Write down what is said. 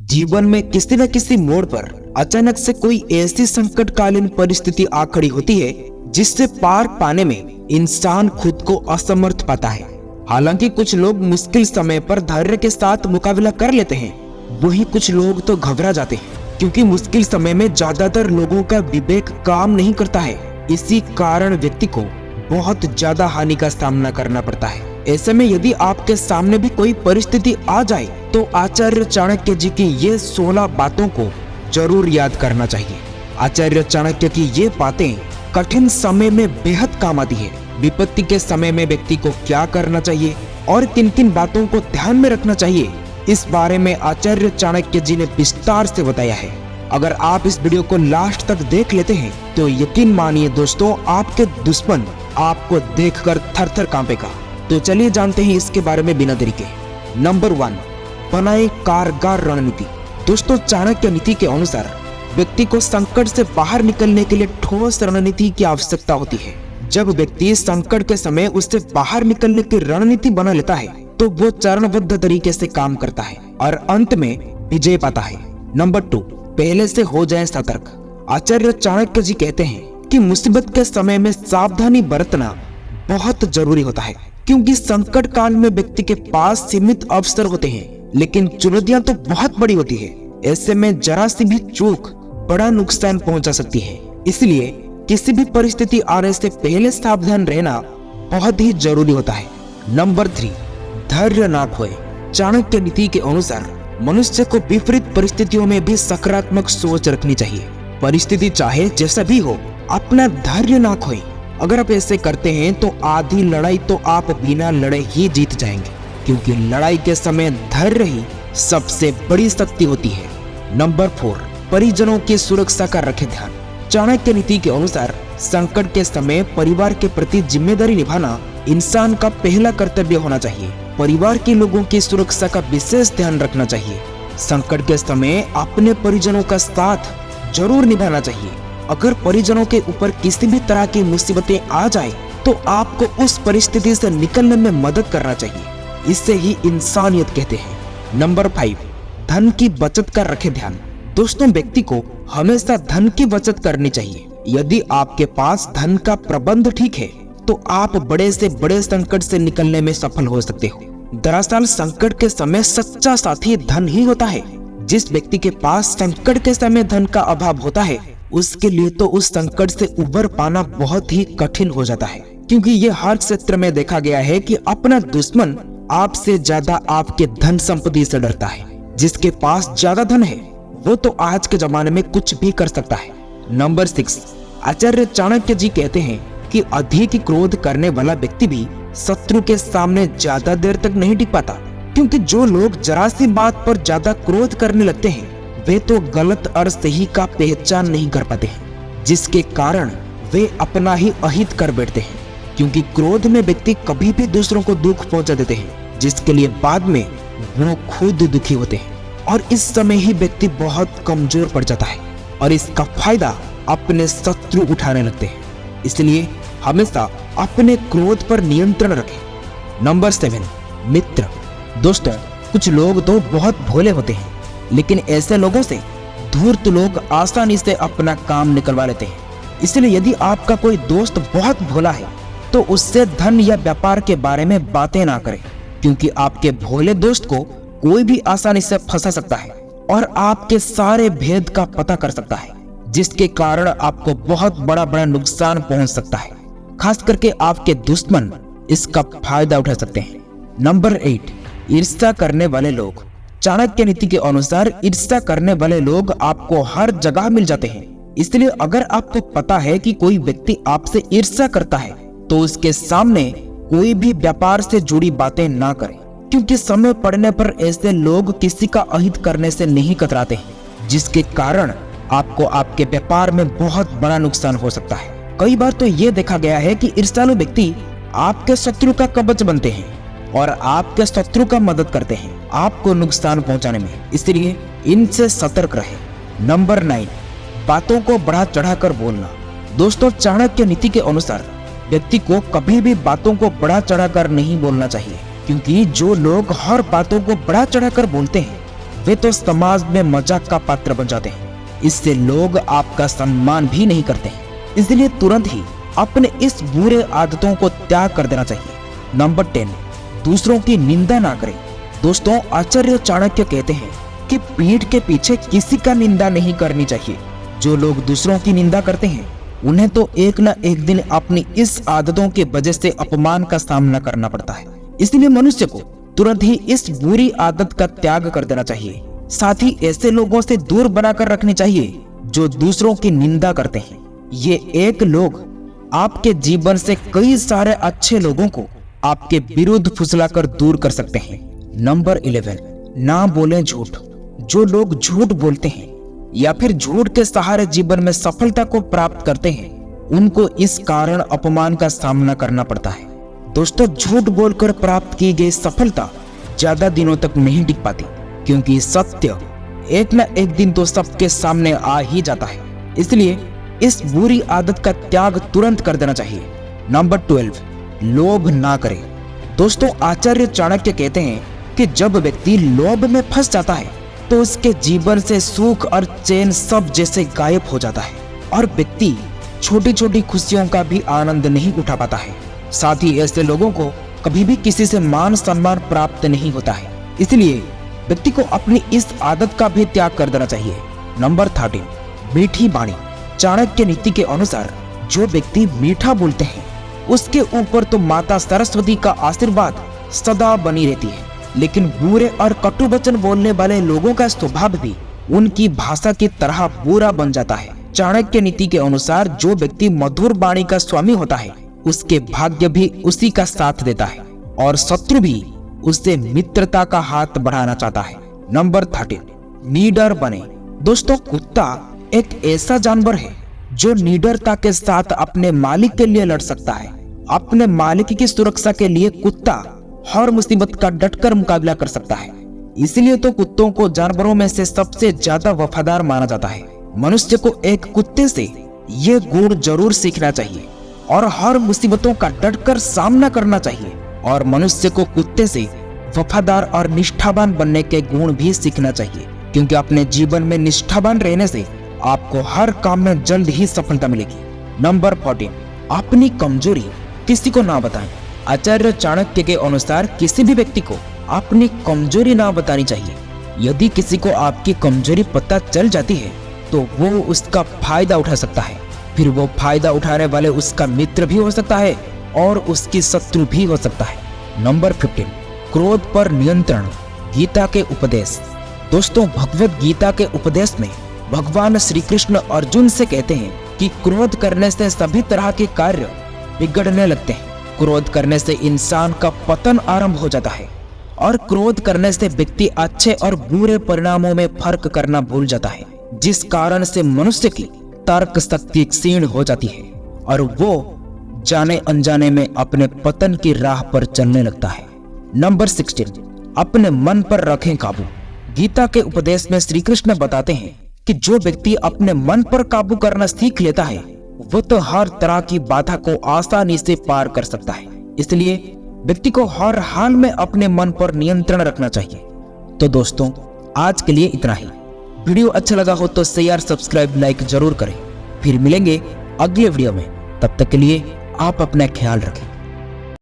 जीवन में किसी न किसी मोड़ पर अचानक से कोई ऐसी संकटकालीन परिस्थिति आ खड़ी होती है जिससे पार पाने में इंसान खुद को असमर्थ पाता है। हालांकि कुछ लोग मुश्किल समय पर धैर्य के साथ मुकाबला कर लेते हैं, वहीं कुछ लोग तो घबरा जाते हैं क्योंकि मुश्किल समय में ज्यादातर लोगों का विवेक काम नहीं करता है। इसी कारण व्यक्ति को बहुत ज्यादा हानि का सामना करना पड़ता है। ऐसे में यदि आपके सामने भी कोई परिस्थिति आ जाए तो आचार्य चाणक्य जी की ये 16 बातों को जरूर याद करना चाहिए। आचार्य चाणक्य की ये बातें कठिन समय में बेहद काम आती है। विपत्ति के समय में व्यक्ति को क्या करना चाहिए और किन किन बातों को ध्यान में रखना चाहिए, इस बारे में आचार्य चाणक्य जी ने विस्तार से बताया है। अगर आप इस वीडियो को लास्ट तक देख लेते हैं तो यकीन मानिए दोस्तों, आपके दुश्मन आपको देखकर थर-थर कांपेगा। तो चलिए जानते हैं इसके बारे में बिना देरी के। नंबर 1, बनाए कारगर रणनीति। दोस्तों, चाणक्य नीति के अनुसार व्यक्ति को संकट से बाहर निकलने के लिए ठोस रणनीति की आवश्यकता होती है। जब व्यक्ति संकट के समय उससे बाहर निकलने की रणनीति बना लेता है तो वो चरणबद्ध तरीके से काम करता है और अंत में विजय पाता है। नंबर 2, पहले से हो जाए सतर्क। आचार्य चाणक्य जी कहते हैं कि मुसीबत के समय में सावधानी बरतना बहुत जरूरी होता है, क्योंकि संकट काल में व्यक्ति के पास सीमित अवसर होते हैं लेकिन चुनौतियां तो बहुत बड़ी होती है। ऐसे में जरा सी भी चूक बड़ा नुकसान पहुंचा सकती है। इसलिए किसी भी परिस्थिति आने से पहले सावधान रहना बहुत ही जरूरी होता है। नंबर 3, धैर्य ना खोए। चाणक्य नीति के अनुसार मनुष्य को विपरीत परिस्थितियों में भी सकारात्मक सोच रखनी चाहिए। परिस्थिति चाहे जैसा भी हो, अपना धैर्य ना खोए। अगर आप ऐसे करते हैं तो आधी लड़ाई तो आप बिना लड़े ही जीत जाएंगे, क्योंकि लड़ाई के समय धैर्य ही सबसे बड़ी शक्ति होती है। नंबर 4, परिजनों की सुरक्षा का रखें ध्यान। चाणक्य नीति के अनुसार संकट के समय परिवार के प्रति जिम्मेदारी निभाना इंसान का पहला कर्तव्य होना चाहिए। परिवार के लोगों की सुरक्षा का विशेष ध्यान रखना चाहिए। संकट के समय अपने परिजनों का साथ जरूर निभाना चाहिए। अगर परिजनों के ऊपर किसी भी तरह की मुसीबतें आ जाए तो आपको उस परिस्थिति से निकलने में मदद करना चाहिए। इससे ही इंसानियत कहते हैं। नंबर 5, धन की बचत का रखें ध्यान। दोस्तों, व्यक्ति को हमेशा धन की बचत करनी चाहिए। यदि आपके पास धन का प्रबंध ठीक है तो आप बड़े से बड़े संकट से निकलने में सफल हो सकते हो। दरअसल संकट के समय सच्चा साथी धन ही होता है। जिस व्यक्ति के पास संकट के समय धन का अभाव होता है उसके लिए तो उस संकट से उबर पाना बहुत ही कठिन हो जाता है, क्योंकि ये हर क्षेत्र में देखा गया है कि अपना दुश्मन आपसे ज्यादा आपके धन संपत्ति से डरता है। जिसके पास ज्यादा धन है वो तो आज के जमाने में कुछ भी कर सकता है। नंबर 6, आचार्य चाणक्य जी कहते हैं कि अधिक क्रोध करने वाला व्यक्ति भी शत्रु के सामने ज्यादा देर तक नहीं टिक पाता, क्योंकि जो लोग जरा सी बात पर ज्यादा क्रोध करने लगते हैं वे तो गलत और सही का पहचान नहीं कर पाते हैं, जिसके कारण वे अपना ही अहित कर बैठते हैं। क्योंकि क्रोध में व्यक्ति कभी भी दूसरों को दुख पहुंचा देते हैं, जिसके लिए बाद में वो खुद दुखी होते हैं और इस समय ही व्यक्ति बहुत कमजोर पड़ जाता है और इसका फायदा अपने शत्रु उठाने लगते हैं। इसलिए हमेशा अपने क्रोध पर नियंत्रण रखें। नंबर 7, मित्र। दोस्तों, कुछ लोग तो बहुत भोले होते हैं, लेकिन ऐसे लोगों से धूर्त लोग आसानी से अपना काम निकलवा लेते हैं। इसलिए यदि आपका कोई दोस्त बहुत भोला है तो उससे धन या व्यापार के बारे में बातें ना करें, क्योंकि आपके भोले दोस्त को कोई भी आसानी से फंसा सकता है और आपके सारे भेद का पता कर सकता है, जिसके कारण आपको बहुत बड़ा नुकसान पहुंच सकता है। खास करके आपके दुश्मन इसका फायदा उठा सकते हैं। नंबर 8, ईर्ष्या करने वाले लोग। चाणक्य नीति के अनुसार ईर्ष्या करने वाले लोग आपको हर जगह मिल जाते हैं। इसलिए अगर आपको पता है कि कोई व्यक्ति आपसे ईर्ष्या करता है तो उसके सामने कोई भी व्यापार से जुड़ी बातें ना करें, क्योंकि समय पड़ने पर ऐसे लोग किसी का अहित करने से नहीं कतराते हैं, जिसके कारण आपको आपके व्यापार में बहुत बड़ा नुकसान हो सकता है। कई बार तो ये देखा गया है कि ईर्ष्यालु व्यक्ति आपके शत्रु का कवच बनते हैं और आपके शत्रु का मदद करते हैं आपको नुकसान पहुंचाने में। इसलिए इनसे सतर्क रहे। नंबर 9, बातों को बढ़ा चढ़ाकर बोलना। दोस्तों, चाणक्य नीति के अनुसार व्यक्ति को कभी भी बातों को बढ़ा चढ़ाकर नहीं बोलना चाहिए, क्योंकि जो लोग हर बातों को बढ़ा चढ़ाकर बोलते हैं वे तो समाज में मजाक का पात्र बन जाते हैं। इससे लोग आपका सम्मान भी नहीं करते हैं। इसलिए तुरंत ही अपने इस बुरे आदतों को त्याग कर देना चाहिए। नंबर 10, दूसरों की निंदा ना करें। दोस्तों, आचार्य चाणक्य कहते हैं कि पीठ के पीछे किसी का निंदा नहीं करनी चाहिए। जो लोग दूसरों की निंदा करते हैं उन्हें तो एक न एक दिन अपनी इस आदतों के वजह से अपमान का सामना करना पड़ता है। इसलिए मनुष्य को तुरंत ही इस बुरी आदत का त्याग कर देना चाहिए। साथ ही ऐसे लोगों से दूर बनाकर रखनी चाहिए जो दूसरों की निंदा करते हैं। ये एक लोग आपके जीवन से कई सारे अच्छे लोगों को आपके विरुद्ध फुसलाकर दूर कर सकते हैं। नंबर 11, ना बोलें झूठ। जो लोग झूठ बोलते हैं या फिर झूठ के सहारे जीवन में सफलता को प्राप्त करते हैं, उनको इस कारण अपमान का सामना करना पड़ता है। दोस्तों, झूठ बोलकर प्राप्त की गई सफलता ज्यादा दिनों तक नहीं टिक पाती, क्योंकि सत्य एक न एक दिन तो सबके सामने आ ही जाता है। इसलिए इस बुरी आदत का त्याग तुरंत कर देना चाहिए। नंबर 12, लोभ ना करें। दोस्तों, आचार्य चाणक्य कहते हैं कि जब व्यक्ति लोभ में फंस जाता है तो उसके जीवन से सुख और चैन सब जैसे गायब हो जाता है और व्यक्ति छोटी छोटी खुशियों का भी आनंद नहीं उठा पाता है। साथ ही ऐसे लोगों को कभी भी किसी से मान सम्मान प्राप्त नहीं होता है। इसलिए व्यक्ति को अपनी इस आदत का भी त्याग कर देना चाहिए। नंबर 13, मीठी वाणी। चाणक्य नीति के अनुसार जो व्यक्ति मीठा बोलते हैं उसके ऊपर तो माता सरस्वती का आशीर्वाद सदा बनी रहती है। लेकिन बुरे और कटु वचन बोलने वाले लोगों का स्वभाव भी उनकी भाषा की तरह बुरा बन जाता है। चाणक्य नीति के अनुसार जो व्यक्ति मधुर वाणी का स्वामी होता है उसके भाग्य भी उसी का साथ देता है और शत्रु भी उससे मित्रता का हाथ बढ़ाना चाहता है। नंबर 13, निडर बने। दोस्तों, कुत्ता एक ऐसा जानवर है जो निडरता के साथ अपने मालिक के लिए लड़ सकता है। अपने मालिक की सुरक्षा के लिए कुत्ता हर मुसीबत का डटकर मुकाबला कर सकता है। इसलिए तो कुत्तों को जानवरों में से सबसे ज्यादा वफादार माना जाता है। मनुष्य को एक कुत्ते से ये गुण जरूर सीखना चाहिए और हर मुसीबतों का डटकर सामना करना चाहिए। और मनुष्य को कुत्ते से वफादार और निष्ठावान बनने के गुण भी सीखना चाहिए, क्योंकि अपने जीवन में निष्ठावान रहने से आपको हर काम में जल्द ही सफलता मिलेगी। नंबर 14, अपनी कमजोरी किसी को ना बताएं। आचार्य चाणक्य के अनुसार किसी भी व्यक्ति को अपनी कमजोरी ना बतानी चाहिए। यदि किसी को आपकी कमजोरी पता चल जाती है तो वो उसका फायदा उठा सकता है। फिर वो फायदा उठाने वाले उसका मित्र भी हो सकता है और उसकी शत्रु भी हो सकता है। नंबर 15, क्रोध पर नियंत्रण। गीता के उपदेश। दोस्तों, भगवत गीता के उपदेश में भगवान श्री कृष्ण अर्जुन से कहते हैं कि क्रोध करने से सभी तरह के कार्य बिगड़ने लगते हैं। क्रोध करने से इंसान का पतन आरंभ हो जाता है और क्रोध करने से व्यक्ति अच्छे और बुरे परिणामों में फर्क करना भूल जाता है, जिस कारण से मनुष्य की तर्क शक्ति क्षीण हो जाती है और वो जाने अनजाने में अपने पतन की राह पर चलने लगता है। नंबर 16, अपने मन पर रखें काबू। गीता के उपदेश में श्री कृष्ण बताते हैं कि जो व्यक्ति अपने मन पर काबू करना सीख लेता है वो तो हर तरह की बाधा को आसानी से पार कर सकता है। इसलिए व्यक्ति को हर हाल में अपने मन पर नियंत्रण रखना चाहिए। तो दोस्तों, आज के लिए इतना ही। वीडियो अच्छा लगा हो तो शेयर, सब्सक्राइब, लाइक जरूर करें। फिर मिलेंगे अगले वीडियो में। तब तक के लिए आप अपना ख्याल रखें।